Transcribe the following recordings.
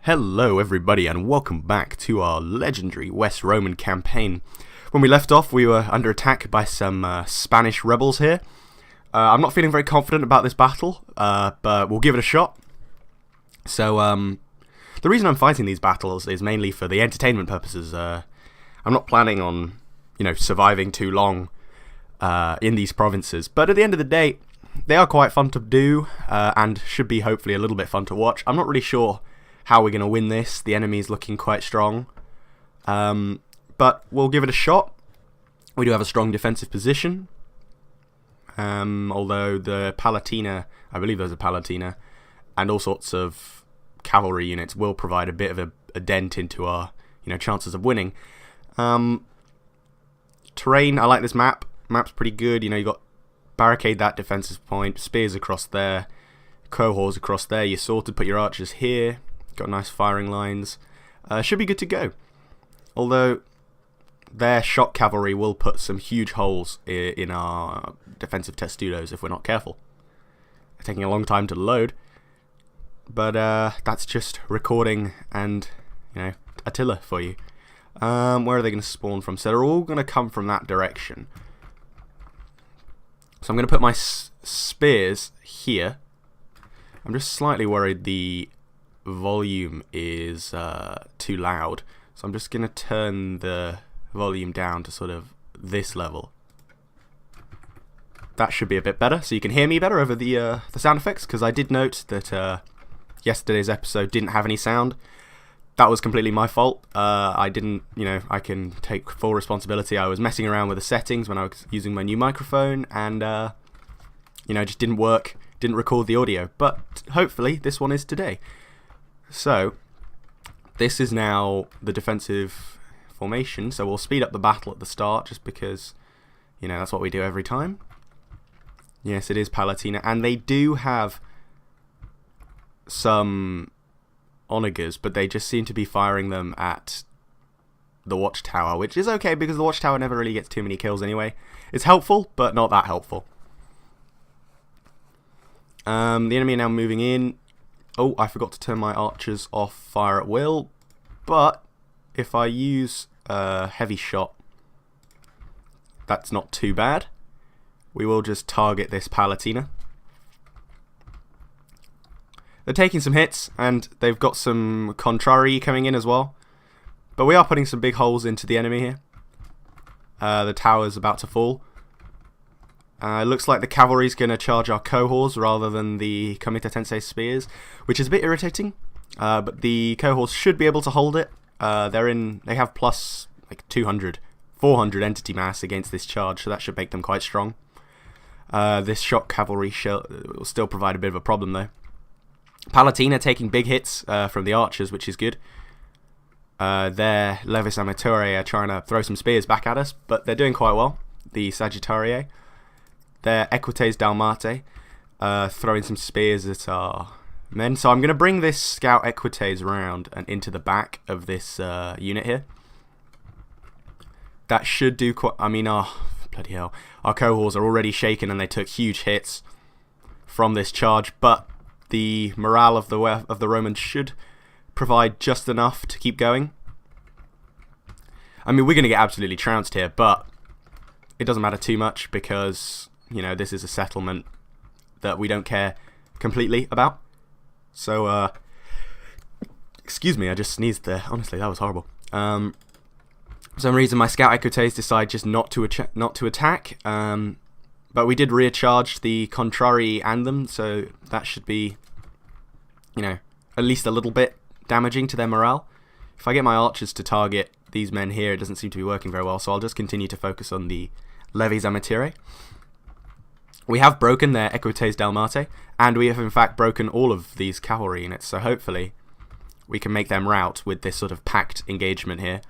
Hello everybody and welcome back to our legendary West Roman campaign. When we left off we were under attack by some Spanish rebels here. I'm not feeling very confident about this battle, but we'll give it a shot. So the reason I'm fighting these battles is mainly for the entertainment purposes. I'm not planning on, surviving too long in these provinces, but at the end of the day they are quite fun to do and should be hopefully a little bit fun to watch. I'm not really sure how we're going to win this. The enemy is looking quite strong. But we'll give it a shot. We do have a strong defensive position. Although the Palatina, I believe there's a Palatina, and all sorts of cavalry units will provide a bit of a dent into our chances of winning. Terrain, I like this map. Map's pretty good. You got barricade that defensive point, spears across there, cohorts across there. You're sorted, put your archers here. Got nice firing lines. Should be good to go. Although their shock cavalry will put some huge holes in our defensive testudos if we're not careful. It's taking a long time to load, but that's just recording and Attila for you. Where are they going to spawn from? So they're all going to come from that direction. So I'm going to put my spears here. I'm just slightly worried the volume is too loud, so I'm just going to turn the volume down to sort of this level. That should be a bit better, so you can hear me better over the sound effects, because I did note that yesterday's episode didn't have any sound. That was completely my fault. I didn't, I can take full responsibility. I was messing around with the settings when I was using my new microphone, and it just didn't work, didn't record the audio, but hopefully this one is today. So, this is now the defensive formation, so we'll speed up the battle at the start just because, that's what we do every time. Yes, it is Palatina, and they do have some onagers, but they just seem to be firing them at the watchtower, which is okay because the watchtower never really gets too many kills anyway. It's helpful, but not that helpful. The enemy are now moving in. Oh, I forgot to turn my archers off fire at will, but if I use a heavy shot, that's not too bad. We will just target this Palatina. They're taking some hits, and they've got some contrarii coming in as well, but we are putting some big holes into the enemy here. The tower's about to fall. It looks like the cavalry's going to charge our cohorts rather than the Comita Tensei spears, which is a bit irritating. But the cohorts should be able to hold it. They have plus like 200, 400 entity mass against this charge, so that should make them quite strong. This shock cavalry will still provide a bit of a problem though. Palatina taking big hits from the archers, which is good. Their Levis Amatore are trying to throw some spears back at us, but they're doing quite well. The Sagittarii. They're Equites Dalmate, throwing some spears at our men. So I'm going to bring this scout Equites around and into the back of this unit here. That should do quite... bloody hell. Our cohorts are already shaken and they took huge hits from this charge, but the morale of the Romans should provide just enough to keep going. We're going to get absolutely trounced here, but it doesn't matter too much because... this is a settlement that we don't care completely about. So, excuse me, I just sneezed there. Honestly, that was horrible. For some reason, my scout Equites decide just not to attack. But we did recharge the Contrarii and them, so that should be, at least a little bit damaging to their morale. If I get my archers to target these men here, it doesn't seem to be working very well, so I'll just continue to focus on the Levis Amatire. We have broken their Equites Dalmate, and we have in fact broken all of these cavalry units, so hopefully we can make them rout with this sort of packed engagement here.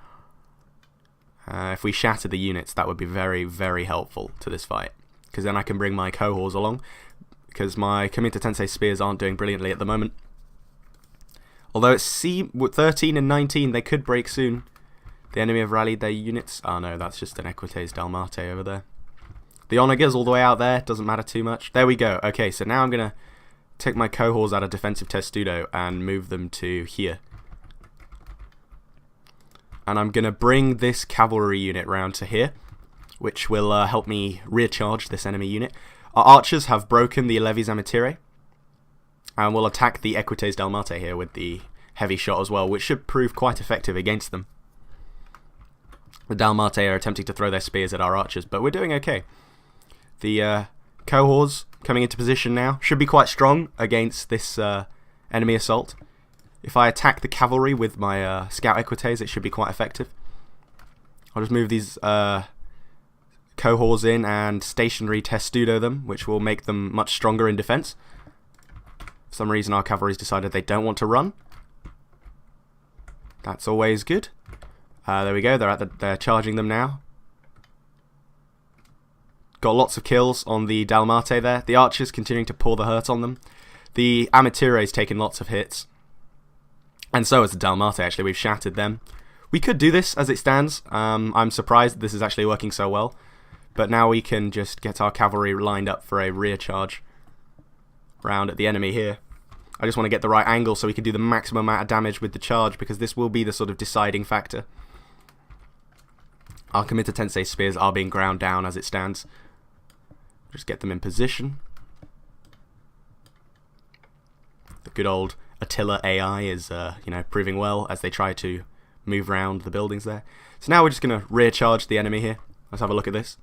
If we shatter the units, that would be very, very helpful to this fight, because then I can bring my cohorts along, because my Comita Tensei spears aren't doing brilliantly at the moment. Although it's C13 and 19, they could break soon. The enemy have rallied their units. Oh no, that's just an Equites Dalmate over there. The onagers all the way out there, doesn't matter too much. There we go. Okay, so now I'm going to take my cohorts out of defensive testudo and move them to here. And I'm going to bring this cavalry unit round to here, which will help me rear charge this enemy unit. Our archers have broken the Levies Amatire, and we'll attack the Equites Dalmatae here with the heavy shot as well, which should prove quite effective against them. The Dalmatae are attempting to throw their spears at our archers, but we're doing okay. The cohorts coming into position now should be quite strong against this enemy assault. If I attack the cavalry with my scout Equites, it should be quite effective. I'll just move these cohorts in and stationary testudo them, which will make them much stronger in defense. For some reason our cavalry's decided they don't want to run. That's always good. There we go, they're charging them now. Got lots of kills on the Dalmatae there. The archers continuing to pour the hurt on them. The Amatire's taking lots of hits. And so has the Dalmatae, actually. We've shattered them. We could do this as it stands. I'm surprised this is actually working so well. But now we can just get our cavalry lined up for a rear charge round at the enemy here. I just want to get the right angle so we can do the maximum amount of damage with the charge, because this will be the sort of deciding factor. Our Kamitta Tensei spears are being ground down as it stands. Just get them in position. The good old Attila AI is, proving well as they try to move around the buildings there. So now we're just going to rear charge the enemy here. Let's have a look at this.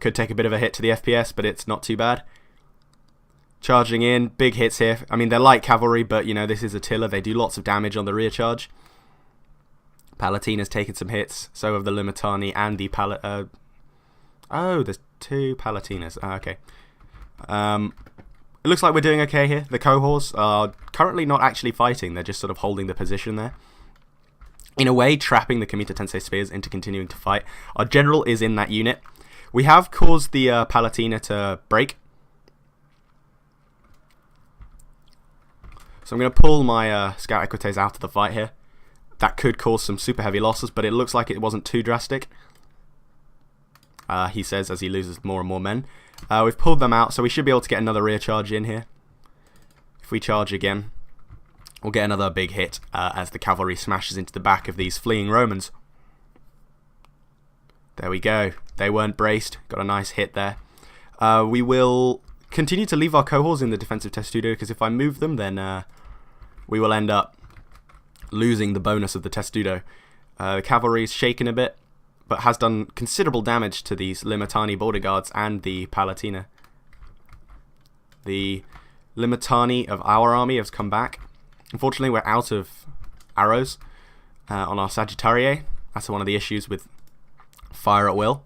Could take a bit of a hit to the FPS, but it's not too bad. Charging in, big hits here. I mean, they're light cavalry, but, this is Attila. They do lots of damage on the rear charge. Palatina's taken some hits. So have the Limitani and the oh, there's two Palatinas. Okay. It looks like we're doing okay here. The cohorts are currently not actually fighting. They're just sort of holding the position there. In a way, trapping the Kamitta Tensei spears into continuing to fight. Our general is in that unit. We have caused the Palatina to break. So I'm going to pull my Scout Equites out of the fight here. That could cause some super heavy losses, but it looks like it wasn't too drastic. He says as he loses more and more men. We've pulled them out, so we should be able to get another rear charge in here. If we charge again, we'll get another big hit as the cavalry smashes into the back of these fleeing Romans. There we go. They weren't braced. Got a nice hit there. We will continue to leave our cohorts in the defensive testudo, because if I move them, then we will end up losing the bonus of the testudo. The cavalry's shaken a bit, but has done considerable damage to these Limitani border guards and the Palatina. The Limitani of our army has come back. Unfortunately, we're out of arrows on our Sagittarii. That's one of the issues with fire at will.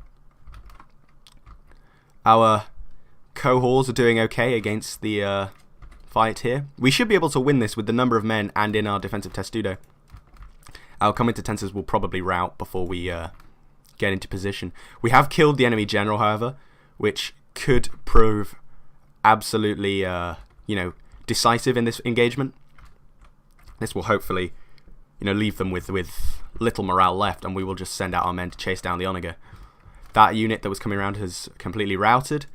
Our cohorts are doing okay against the fight here. We should be able to win this with the number of men and in our defensive testudo. Our Kamitta Tensei will probably rout before we get into position. We have killed the enemy general, however, which could prove absolutely, decisive in this engagement. This will hopefully, leave them with little morale left, and we will just send out our men to chase down the Onager. That unit that was coming around has completely routed.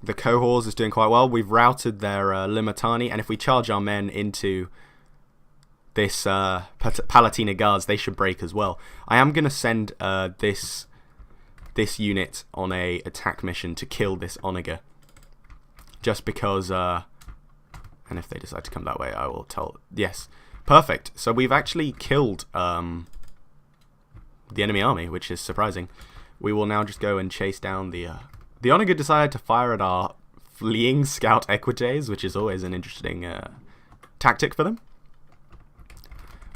The cohorts is doing quite well. We've routed their Limitani, and if we charge our men into this Palatina guards, they should break as well. I am going to send this unit on a attack mission to kill this Onager, just because, and if they decide to come that way, I will tell. Yes, perfect. So we've actually killed the enemy army, which is surprising. We will now just go and chase down the Onager decided to fire at our fleeing Scout Equites, which is always an interesting tactic for them.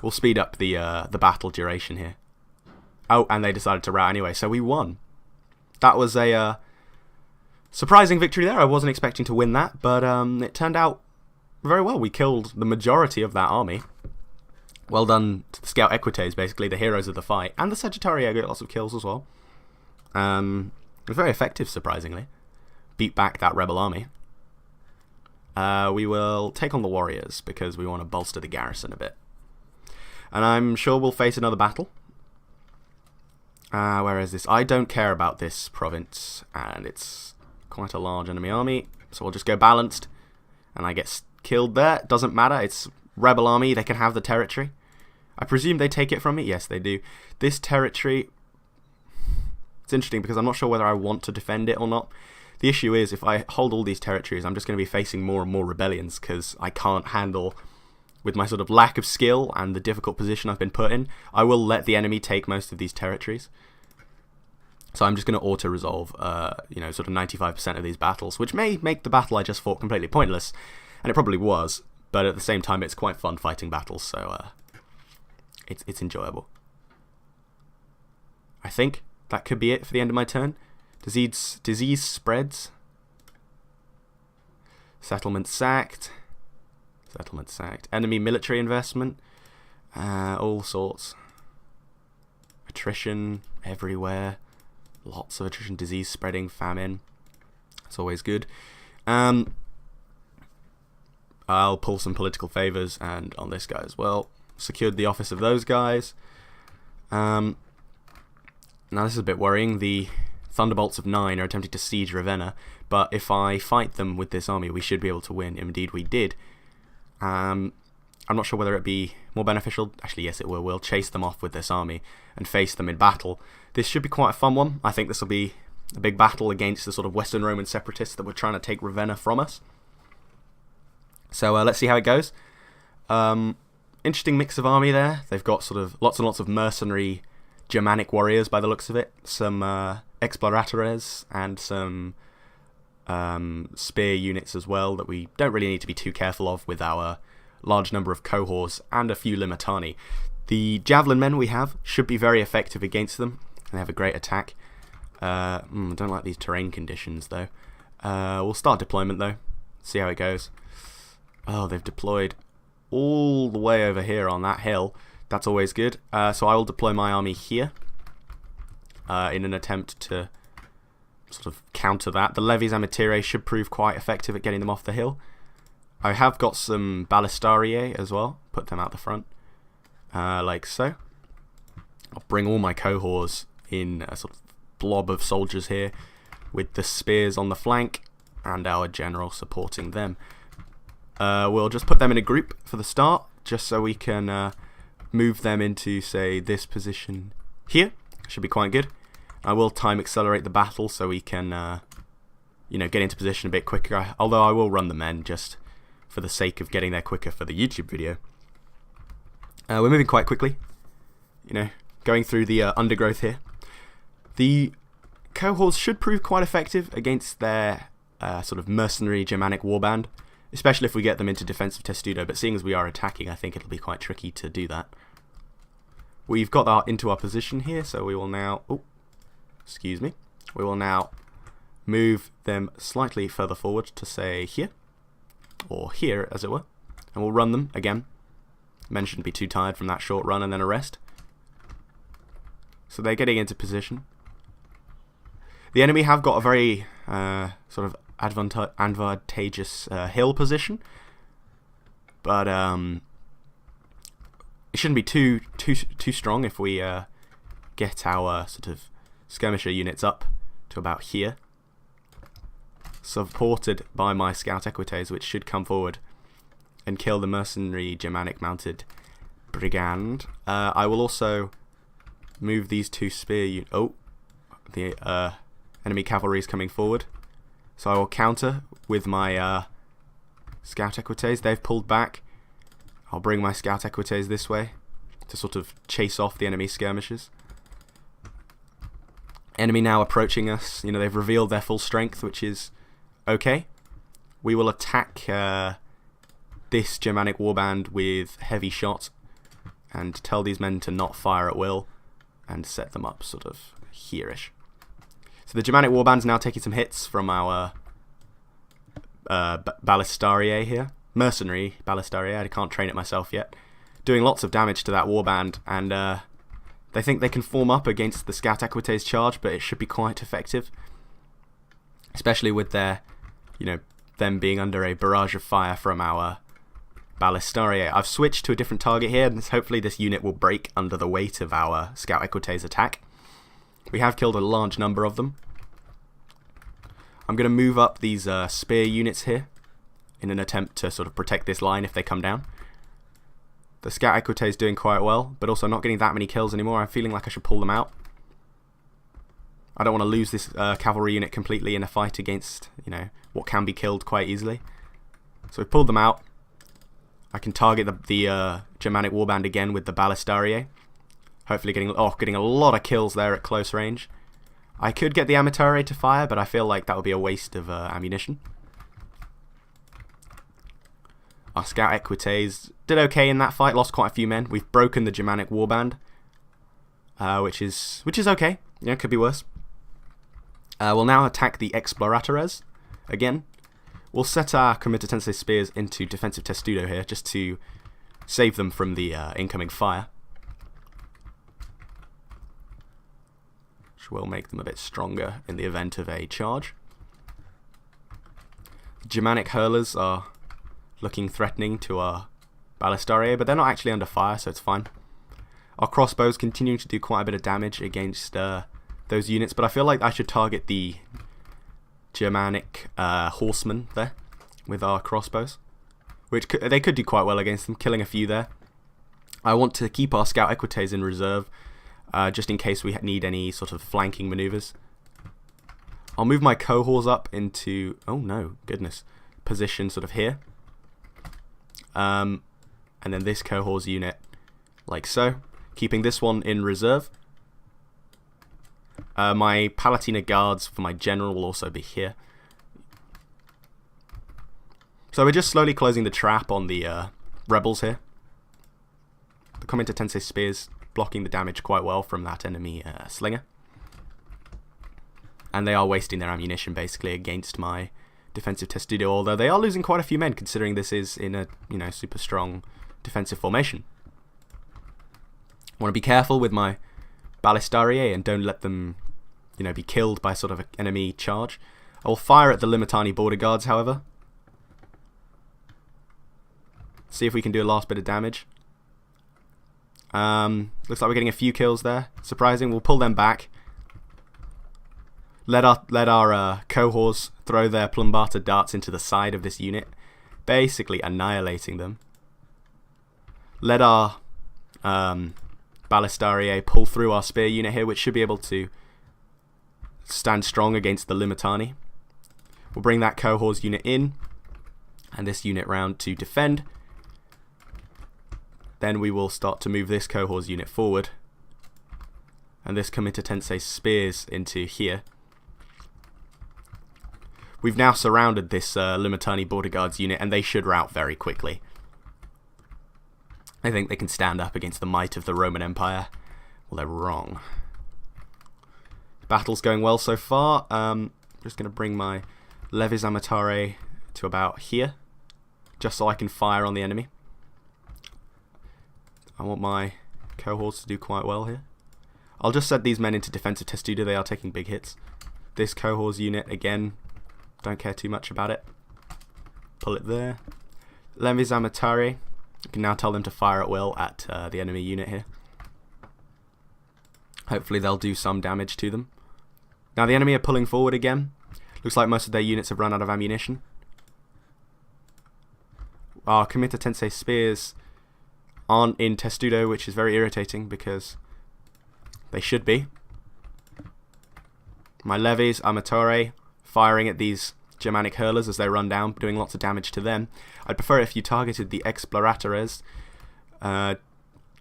We'll speed up the battle duration here. Oh, and they decided to rout anyway, so we won. That was a surprising victory there. I wasn't expecting to win that, but it turned out very well. We killed the majority of that army. Well done to the Scout Equites, basically, the heroes of the fight. And the Sagittarii got lots of kills as well. It was very effective, surprisingly. Beat back that rebel army. We will take on the warriors, because we want to bolster the garrison a bit. And I'm sure we'll face another battle. Where is this? I don't care about this province, and it's quite a large enemy army, so we'll just go balanced, and I get killed there. Doesn't matter, it's rebel army, they can have the territory. I presume they take it from me. Yes, they do. This territory, it's interesting because I'm not sure whether I want to defend it or not. The issue is, if I hold all these territories, I'm just going to be facing more and more rebellions because I can't handle, with my sort of lack of skill and the difficult position I've been put in, I will let the enemy take most of these territories. So I'm just going to auto-resolve, sort of 95% of these battles, which may make the battle I just fought completely pointless, and it probably was, but at the same time it's quite fun fighting battles, so it's enjoyable. I think that could be it for the end of my turn. Disease spreads. Settlement sacked. Settlement sacked. Enemy military investment. All sorts. Attrition everywhere. Lots of attrition. Disease spreading. Famine. It's always good. I'll pull some political favours and on this guy as well. Secured the office of those guys. Now this is a bit worrying. The Thunderbolts of 9 are attempting to siege Ravenna, but if I fight them with this army, we should be able to win. Indeed, we did. I'm not sure whether it'd be more beneficial. Actually, yes, it will. We'll chase them off with this army and face them in battle. This should be quite a fun one. I think this will be a big battle against the sort of Western Roman separatists that were trying to take Ravenna from us. So let's see how it goes. Interesting mix of army there. They've got sort of lots and lots of mercenary Germanic warriors by the looks of it. Some exploratores and some spear units as well that we don't really need to be too careful of with our large number of cohorts and a few limitani. The javelin men we have should be very effective against them. They have a great attack. I don't like these terrain conditions though. We'll start deployment though. See how it goes. Oh, they've deployed all the way over here on that hill. That's always good. So I will deploy my army here in an attempt to sort of counter that. The levies Amatire should prove quite effective at getting them off the hill. I have got some ballistariae as well. Put them out the front, like so. I'll bring all my cohorts in a sort of blob of soldiers here with the spears on the flank and our general supporting them. We'll just put them in a group for the start, just so we can move them into, say, this position here. Should be quite good. I will time accelerate the battle so we can, get into position a bit quicker. Although I will run the men just for the sake of getting there quicker for the YouTube video. We're moving quite quickly. Going through the undergrowth here. The cohorts should prove quite effective against their sort of mercenary Germanic warband, especially if we get them into defensive testudo, but seeing as we are attacking, I think it'll be quite tricky to do that. We've got that into our position here, so we will now... We will now move them slightly further forward to, say, here. Or here, as it were. And we'll run them again. Men shouldn't be too tired from that short run and then a rest. So they're getting into position. The enemy have got a very sort of advantageous hill position, but it shouldn't be too strong if we get our sort of skirmisher units up to about here, supported by my scout equites, which should come forward and kill the mercenary Germanic mounted brigand. I will also move these two spear units. Oh, the enemy cavalry is coming forward. So I will counter with my scout equites. They've pulled back. I'll bring my scout equites this way to sort of chase off the enemy skirmishers. Enemy now approaching us. They've revealed their full strength, which is okay. We will attack this Germanic warband with heavy shot and tell these men to not fire at will and set them up sort of here-ish. So the Germanic warband's now taking some hits from our ballistariae here. Mercenary ballistariae, I can't train it myself yet. Doing lots of damage to that warband, and they think they can form up against the scout equites charge, but it should be quite effective. Especially with their, them being under a barrage of fire from our ballistariae. I've switched to a different target here, and hopefully this unit will break under the weight of our scout equites attack. We have killed a large number of them. I'm going to move up these spear units here in an attempt to sort of protect this line if they come down. The Scout Equite is doing quite well, but also not getting that many kills anymore. I'm feeling like I should pull them out. I don't want to lose this cavalry unit completely in a fight against, you know, what can be killed quite easily. So we've pulled them out. I can target the Germanic Warband again with the Ballistariae. Hopefully getting a lot of kills there at close range. I could get the Amitare to fire, but I feel like that would be a waste of ammunition. Our Scout Equites did okay in that fight, lost quite a few men. We've broken the Germanic Warband, which is okay. Yeah, could be worse. We'll now attack the Exploratores again. We'll set our Comitatense Spears into defensive testudo here, just to save them from the incoming fire. Which will make them a bit stronger in the event of a charge. The Germanic Hurlers are looking threatening to our Ballistariae, but they're not actually under fire, so it's fine. Our crossbows continuing to do quite a bit of damage against those units, but I feel like I should target the Germanic horsemen there with our crossbows, which they could do quite well against them, killing a few there. I want to keep our Scout Equites in reserve, just in case we need any sort of flanking maneuvers. I'll move my cohorts up into, oh no, goodness, position sort of here. And then this cohorts unit, like so, keeping this one in reserve. My Palatina Guards for my general will also be here. So we're just slowly closing the trap on the rebels here. The Comitatense Spears blocking the damage quite well from that enemy slinger. And they are wasting their ammunition basically against my defensive testudo, although they are losing quite a few men considering this is in a, you know, super strong defensive formation. I want to be careful with my Ballistariae and don't let them, you know, be killed by sort of an enemy charge. I will fire at the Limitani border guards, however. See if we can do a last bit of damage. Looks like we're getting a few kills there. Surprising. We'll pull them back. Let our cohorts throw their Plumbata darts into the side of this unit, basically annihilating them. Let our Ballistariae pull through our spear unit here, which should be able to stand strong against the Limitani. We'll bring that cohorts unit in, and this unit round to defend. Then we will start to move this cohorts unit forward, and this Comitatense Spears into here. We've now surrounded this Limitani border guards unit, and they should rout very quickly. I think they can stand up against the might of the Roman Empire. Well, they're wrong. Battle's going well so far. Just going to bring my Levis Amitare to about here, just so I can fire on the enemy. I want my cohorts to do quite well here. I'll just set these men into defensive testudo. They are taking big hits. This cohorts unit, again, don't care too much about it. Pull it there. Levis Amitare. You can now tell them to fire at will at the enemy unit here. Hopefully they'll do some damage to them. Now the enemy are pulling forward again. Looks like most of their units have run out of ammunition. Our Comitatense Spears aren't in testudo, which is very irritating because they should be. My Levis Amitare firing at these Germanic Hurlers as they run down, doing lots of damage to them. I'd prefer if you targeted the Exploratores.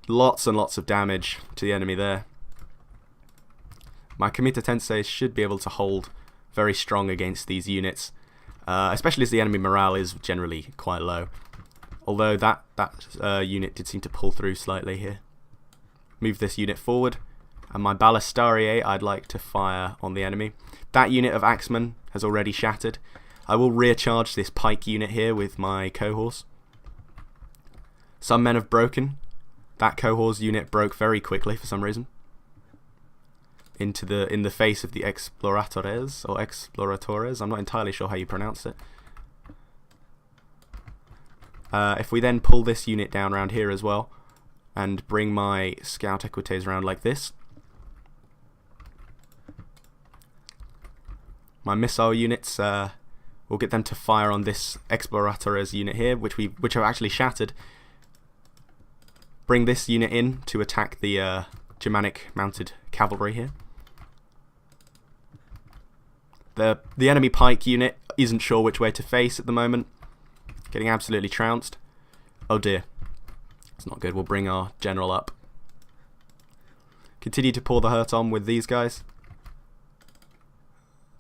Lots and lots of damage to the enemy there. My Comitatense should be able to hold very strong against these units, especially as the enemy morale is generally quite low. Although that unit did seem to pull through slightly here. Move this unit forward, and my Ballistariae I'd like to fire on the enemy. That unit of Axemen has already shattered. I will rear charge this pike unit here with my cohorts. Some men have broken. That cohorts unit broke very quickly for some reason. In the face of the Exploratores or Exploratores. I'm not entirely sure how you pronounce it. If we then pull this unit down around here as well and bring my Scout Equites around like this, my missile units will get them to fire on this Exploratores unit here, which have actually shattered. bring this unit in to attack the Germanic mounted cavalry here. The enemy pike unit isn't sure which way to face at the moment. Getting absolutely trounced. Oh dear. It's not good. We'll bring our general up. Continue to pour the hurt on with these guys.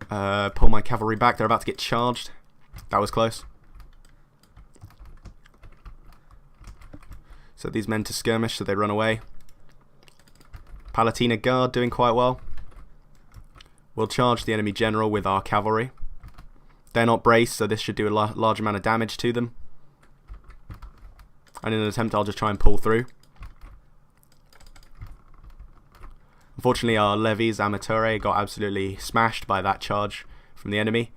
Pull my cavalry back. They're about to get charged. That was close. Set these men to skirmish so they run away. Palatina Guard doing quite well. We'll charge the enemy general with our cavalry. They're not braced, so this should do a large amount of damage to them. And in an attempt, I'll just try and pull through. Unfortunately, our levies Amateur got absolutely smashed by that charge from the enemy.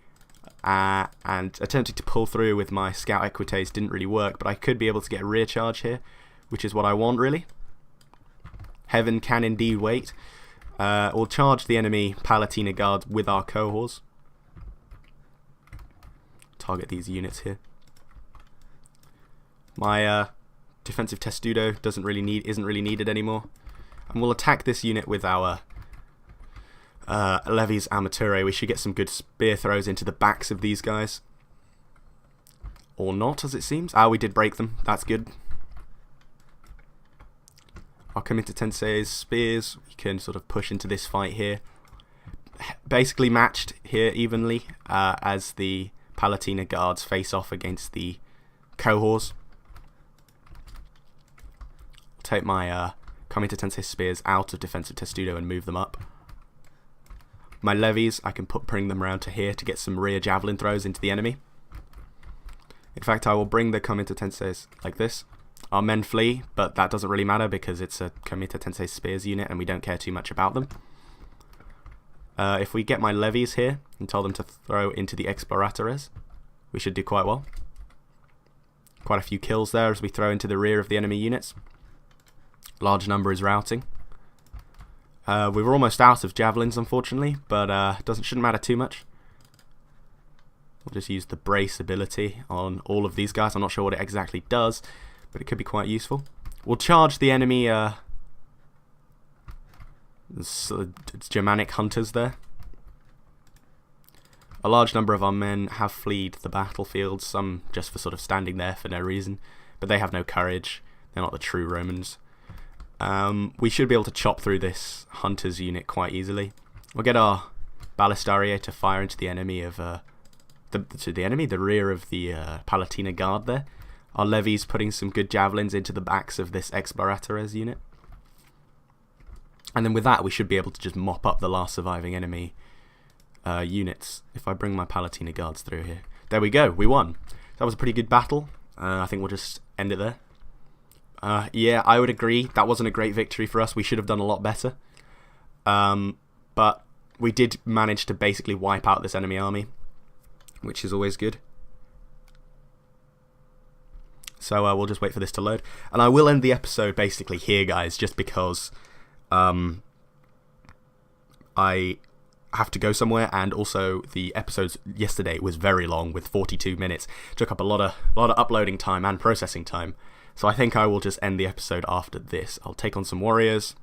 And attempting to pull through with my scout equites didn't really work, but I could be able to get a rear charge here, which is what I want, really. Heaven can indeed wait. We'll charge the enemy Palatina Guard with our cohorts. Target these units here. My defensive testudo isn't really needed anymore, and we'll attack this unit with our levies Amateur. We should get some good spear throws into the backs of these guys, or not, as it seems. We did break them. That's good. Our Comitatense's spears, we can sort of push into this fight here. Basically matched here evenly as the Palatina Guards face off against the cohorts. I'll take my Comitatense spears out of defensive testudo and move them up. My levies, I can bring them around to here to get some rear javelin throws into the enemy. In fact, I will bring the Comitatenses like this. Our men flee, but that doesn't really matter because it's a Comitatense spears unit and we don't care too much about them. If we get my levies here and tell them to throw into the Exploratores, we should do quite well. Quite a few kills there as we throw into the rear of the enemy units. Large number is routing. We were almost out of javelins, unfortunately, but shouldn't matter too much. We'll just use the brace ability on all of these guys. I'm not sure what it exactly does, but it could be quite useful. We'll charge the enemy it's Germanic hunters there. A large number of our men have fled the battlefield, some just for sort of standing there for no reason, but they have no courage. They're not the true Romans. We should be able to chop through this hunters unit quite easily. We'll get our Ballistarii to fire into the enemy of the rear of the Palatina Guard there. Our levies putting some good javelins into the backs of this Exploratores unit. And then with that, we should be able to just mop up the last surviving enemy units. If I bring my Palatina Guards through here. There we go, we won. That was a pretty good battle. I think we'll just end it there. Yeah, I would agree. That wasn't a great victory for us. We should have done a lot better. But we did manage to basically wipe out this enemy army, which is always good. So we'll just wait for this to load. And I will end the episode basically here, guys, just because I have to go somewhere, and also the episodes yesterday was very long with 42 minutes. It took up a lot of uploading time and processing time. So I think I will just end the episode after this. I'll take on some warriors,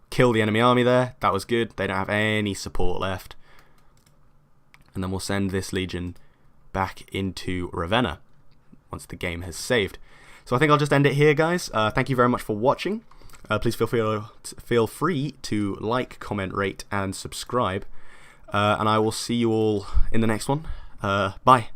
kill the enemy army there. That was good. They don't have any support left. And then we'll send this legion back into Ravenna once the game has saved. So I think I'll just end it here, guys. Thank you very much for watching. Please feel free to like, comment, rate, and subscribe. And I will see you all in the next one. Bye.